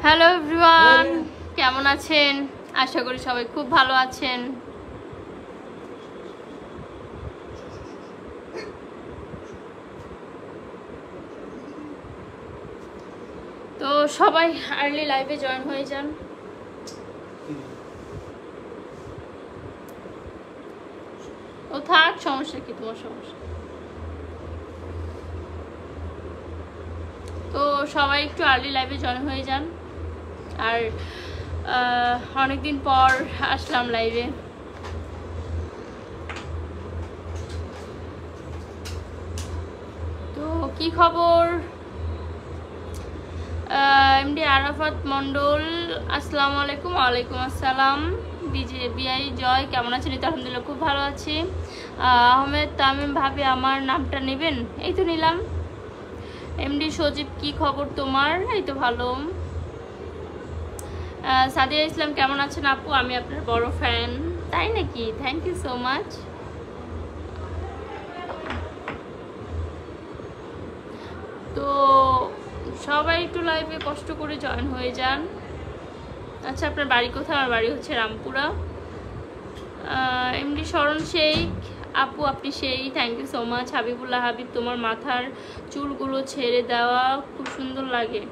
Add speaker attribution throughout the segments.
Speaker 1: Hello everyone, কেমন আছেন? আশা করি সবাই খুব ভালো আছেন। তো সবাই আর্লি লাইভে জয়েন হয়ে যান। ও থাক, সমস্যা কি তোমার? সমস্যা তো সবাই একটু আর্লি লাইভে জয়েন হয়ে যান। আর অনেকদিন পর আসলাম লাইভে। তো কি খবর? এমডি আরাফাত মন্ডল, আসসালামু আলাইকুম। ওয়ালাইকুম আসসালাম। বিআই জয়, কেমন আছেন? এই তো আলহামদুলিল্লাহ খুব ভালো আছি। আহমেদ তামিম ভাবি, আমার নামটা নেবেন? এই তো নিলাম। এমডি সজীব, কি খবর তোমার? এই তো ভালো। সাদিয়া ইসলাম, কেমন আছেন আপু? আমি আপনার বড় ফ্যান। তাই নাকি? Thank you so much. তো সবাই একটু লাইভে কষ্ট করে জয়েন হয়ে যান। আচ্ছা, আপনার বাড়ি কোথায়? আমার বাড়ি হচ্ছে রামপুরা। এমডি শরণ শেখ, আপু আপনি সেই, thank you so much. Habibullah Habib, তোমার মাথার চুলগুলো ছেড়ে দেওয়া খুব সুন্দর লাগে।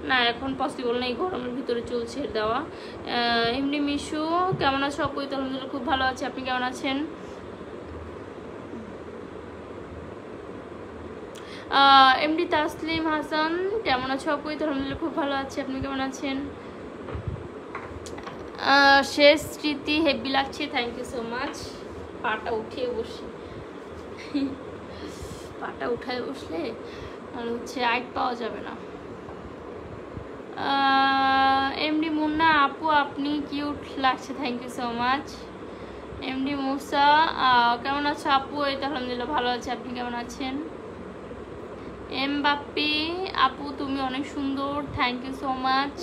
Speaker 1: না, এখন পসিবল নেই, গরমের ভিতরে চুল ছেড়ে দেওয়া। এমডি মিশু, কেমন আছো আপু? তো আলহামদুলিল্লাহ খুব ভালো আছে, আপনি কেমন আছেন? এমডি তাসলিম হাসান, কেমন আছো আপু? তো আলহামদুলিল্লাহ খুব ভালো আছে, আপনি কেমন আছেন? শেষ স্মৃতি, হেভি লাগছে, থ্যাংক ইউ সো মাচ। পাটা উঠিয়ে বসি, পাটা উঠায় বসলে আর হচ্ছে আইট পাওয়া যাবে না। এমডি মুন্না, আপু আপনি কিউট লাগছে, thank you so much. MD Musa, কেমন আছো আপু? এই তো আলহামদুলিল্লাহ ভালো আছে, আপনি কেমন আছেন? এম বাপ্পি, আপু তুমি অনেক সুন্দর, thank you so much.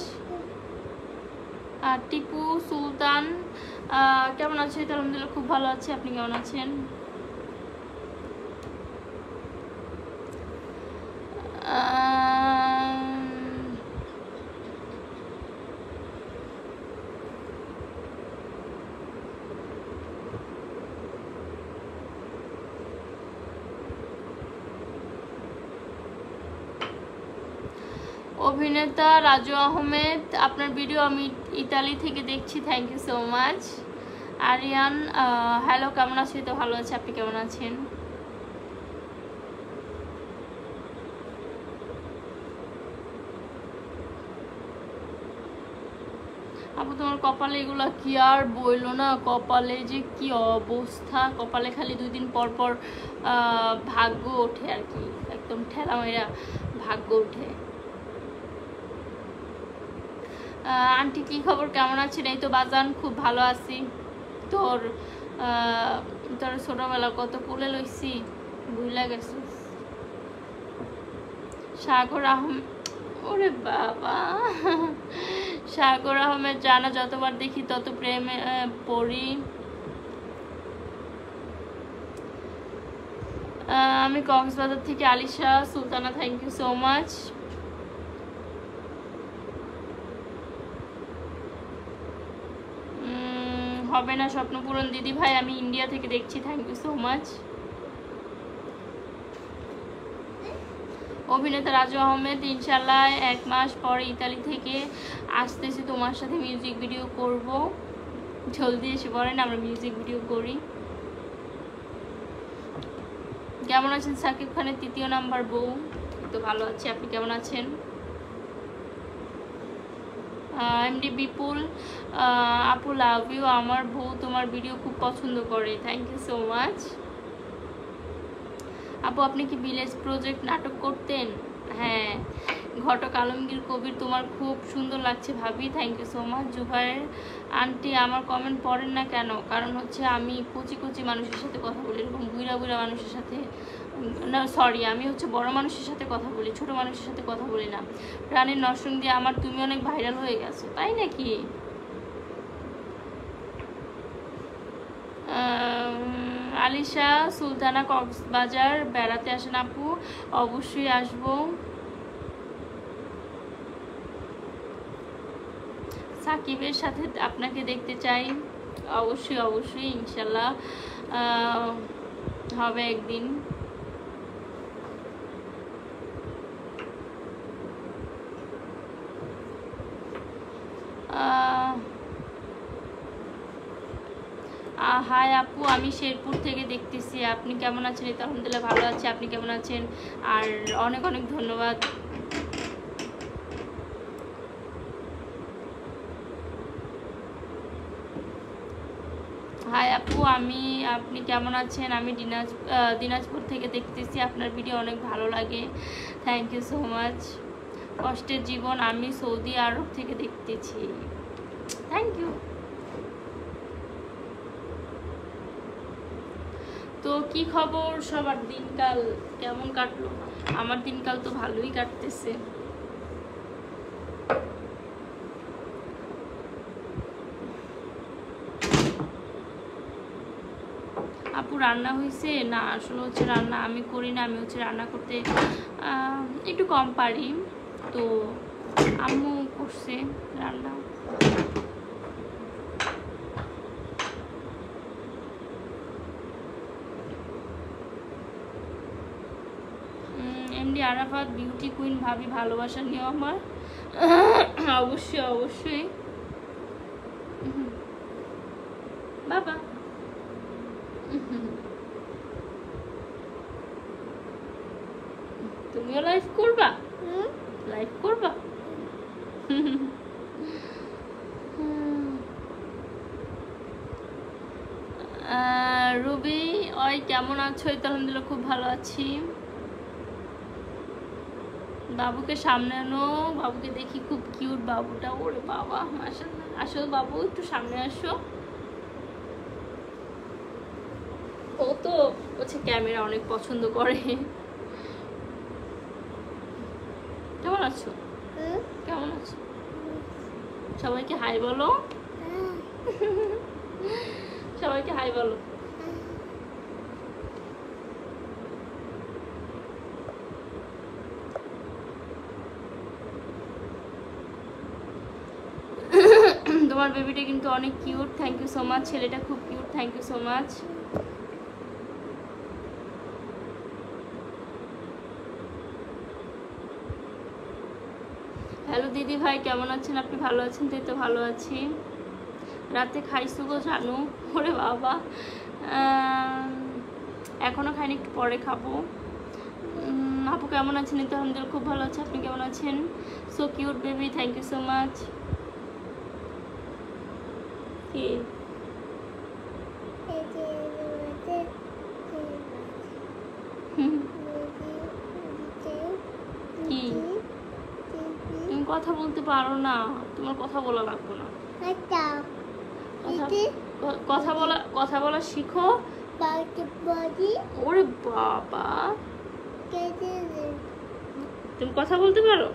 Speaker 1: Tipu Sultan, কেমন আছো? এই তো আলহামদুলিল্লাহ খুব ভালো আছে, আপনি কেমন আছেন? অভিনেতা রাজু আহমেদ, আপনার ভিডিও আমি ইতালি থেকে দেখছি, thank you so much. Aryan, hello, কেমন আছি? তো ভালো আছে, আপনি কেমন আছেন? আপু তোমার কপালে এগুলা কি আর বইলো না, কপালে যে কি অবস্থা, কপালে খালি 2 দিন পর পর ভাগ্য ওঠে আর কি, একদম ঠেলা মেরা ভাগ্য ওঠে। আন্টি কি খবর, কেমন আছেন? এই তো বাজান খুব ভালো আছি। তোর তোর ছোটবেলা কত কোলে লইছি, ভুলে গেছিস। সাগর আহমেদ, ওরে বাবা, সাগর আহমেদ, জানা যতবার দেখি তত প্রেমে পড়ি। আমি কক্সবাজার থেকে Alisha Sultana, thank you so much. হবে না স্বপ্ন পূরণ দিদি ভাই, আমি ইন্ডিয়া থেকে দেখছি, থ্যাংক ইউ সো মাচ। অভিনেতা রাজু আহমেদ, ইনশাল্লাহ 1 মাস পরে ইতালি থেকে আসতেছি, তোমার সাথে মিউজিক ভিডিও করব, জলদি এসে পড়েন, আমরা মিউজিক ভিডিও করি। কেমন আছেন? সাকিব খানের 3য় নাম্বার বউ, তো ভালো আছি, আপনি কেমন আছেন? এমডি বিপুল, আপু লাভ ইউ, আমার বউ তোমার ভিডিও খুব পছন্দ করে, থ্যাংক ইউ সো মাচ। আপু আপনি কি ভিলেজ প্রজেক্ট নাটক করতেন? হ্যাঁ, ঘটক আলমগীর কবির, তোমার খুব সুন্দর লাগছে ভাবি, thank you so much. Zubair aunty, আমার কমেন্ট পড়েন না কেন? কারণ হচ্ছে আমি কচি কচি মানুষের সাথে কথা বলি, এরকম বুড়া বুড়া মানুষের সাথে না, সরি, আমি হচ্ছে বড় মানুষের সাথে কথা বলি, ছোট মানুষের সাথে কথা বলি না। প্রাণীর নরসিং দিয়ে আমার তুমি অনেক ভাইরাল হয়ে গেছো, তাই নাকি? আলিশা সুলতানা, কক্সবাজার বেড়াতে আসেন আপু? অবশ্যই আসবো। সাকিবের সাথে আপনাকে দেখতে চাই। অবশ্যই অবশ্যই ইনশাল্লাহ হবে একদিন। হাই আপু, আমি শেরপুর থেকে দেখতেছি। আপনি কেমন আছেন? এই তো আলহামদুলিল্লাহ ভালো আছি। আপনি কেমন আছেন? আর অনেক অনেক ধন্যবাদ। হাই আপু, আপনি কেমন আছেন? আমি দিনাজপুর থেকে দেখতেছি। আপনার ভিডিও অনেক ভালো লাগে। Thank you so much. কষ্টের জীবন, আমি সৌদি আরব থেকে দেখতেছি। Thank you. তো কি খবর সবার? দিনকাল কেমন কাটলো? আমার দিনকাল তো ভালোই কাটতেছে। আপু রান্না হয়েছে? না, আসলে হচ্ছে রান্না আমি করি না। আমি হচ্ছে রান্না করতে একটু কম পারি, তো আম্মু করছে রান্না। এমডি আরাফাত, বিউটি কুইন ভাবি, ভালোবাসা নিও আমার। অবশ্যই অবশ্যই বাবা। তুমিও লাইভ করবা? লাইভ করবা? রুবি, ওই কেমন আছো? এই তো আলহামদুলিল্লাহ খুব ভালো আছি। বাবুকে সামনে আনো, বাবুকে দেখি খুব কিউট বাবুটা। ওরে বাবা, মাশাআল্লাহ। আসো বাবু, একটু সামনে আসো। ও তো হচ্ছে ক্যামেরা অনেক পছন্দ করে। কেমন আছো? কেমন আছো? সবাইকে হাই বলো। সবাইকে হাই বলো। তোমার বেবিটা কিন্তু অনেক cute. Thank you so much. ছেলেটা খুব cute. Thank you so much. Hello দিদি ভাই, কেমন আছেন আপনি? ভালো আছেন? তাই তো ভালো আছি। রাতে খাইছো গো জানু? ওরে বাবা, এখনো খাইনি, একটু পরে খাবো। আপু কেমন আছেন? এই তো আলহামদুলিল্লাহ খুব ভালো আছে। আপনি কেমন আছেন? So cute baby, thank you so much. কি কি তুমি কথা বলতে পারো না? তোমার কথা বলা লাগবে না। কথা বলা শিখো। ওরে বাবা, তুমি কথা বলতে পারো?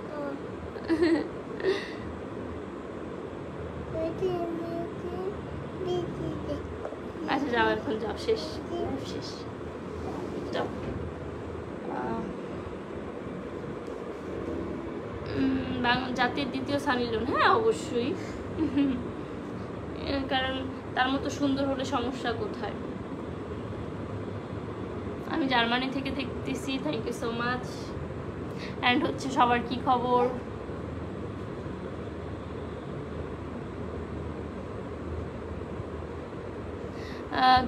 Speaker 1: আচ্ছা যাও, এখন যাও, শেষ শেষ, যাও। জাতির দ্বিতীয় সানি লিওন, হ্যাঁ অবশ্যই। কারণ তার মতো সুন্দর হলে সমস্যা কোথায়? আমি জার্মানি থেকে দেখতেছি। Thank you so much. And হচ্ছে সবার কি খবর?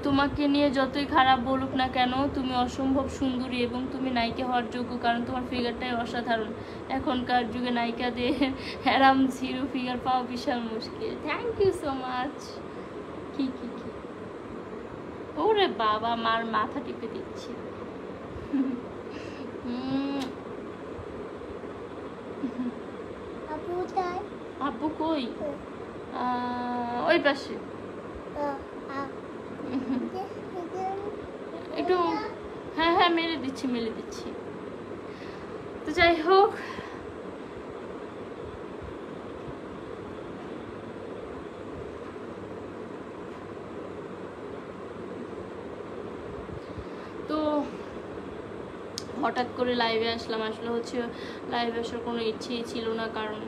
Speaker 1: তোমাকে নিয়ে যতই খারাপ বলুক না কেন, তুমি অসম্ভব সুন্দরী এবং তুমি নায়িকা হওয়ার যোগ্য, কারণ তোমার ফিগারটাই অসাধারণ। এখনকার যুগে নায়িকাদের হ্যারাম জিরো ফিগার পাওয়া বিশাল মুশকিল। Thank you so much. কি কি কি ওরে বাবা, মার মাথা টিপে দিচ্ছি। আপু কই? ওই পাশে। একটু হ্যাঁ হ্যাঁ মেরে দিচ্ছি, মেরে দিচ্ছি। তো যাই হোক, তো হঠাৎ করে লাইভে আসলাম। আসলে হচ্ছে লাইভে আসার কোনো ইচ্ছেই ছিল না, কারণ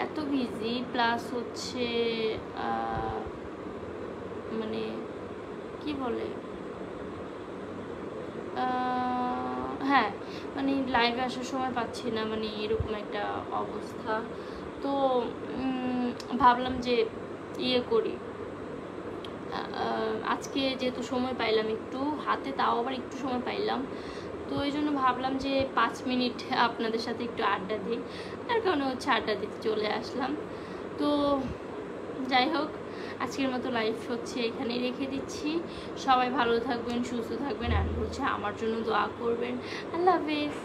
Speaker 1: এত বিজি, প্লাস হচ্ছে মানে কি বলে, হ্যাঁ মানে লাইভে আসার সময় পাচ্ছি না, মানে এরকম একটা অবস্থা। তো ভাবলাম যে ইয়ে করি, আজকে যেহেতু সময় পাইলাম একটু হাতে, তাও আবার একটু সময় পাইলাম, তো এই জন্য ভাবলাম যে 5 মিনিট আপনাদের সাথে একটু আড্ডা দিই, তার কারণে হচ্ছে আড্ডা দিতে চলে আসলাম। তো যাই হোক, আজকের মতো লাইভ হচ্ছে এখানেই রেখে দিচ্ছি। সবাই ভালো থাকবেন, সুস্থ থাকবেন, আর হচ্ছে আমার জন্য দোয়া করবেন। আল্লাহ হাফেজ।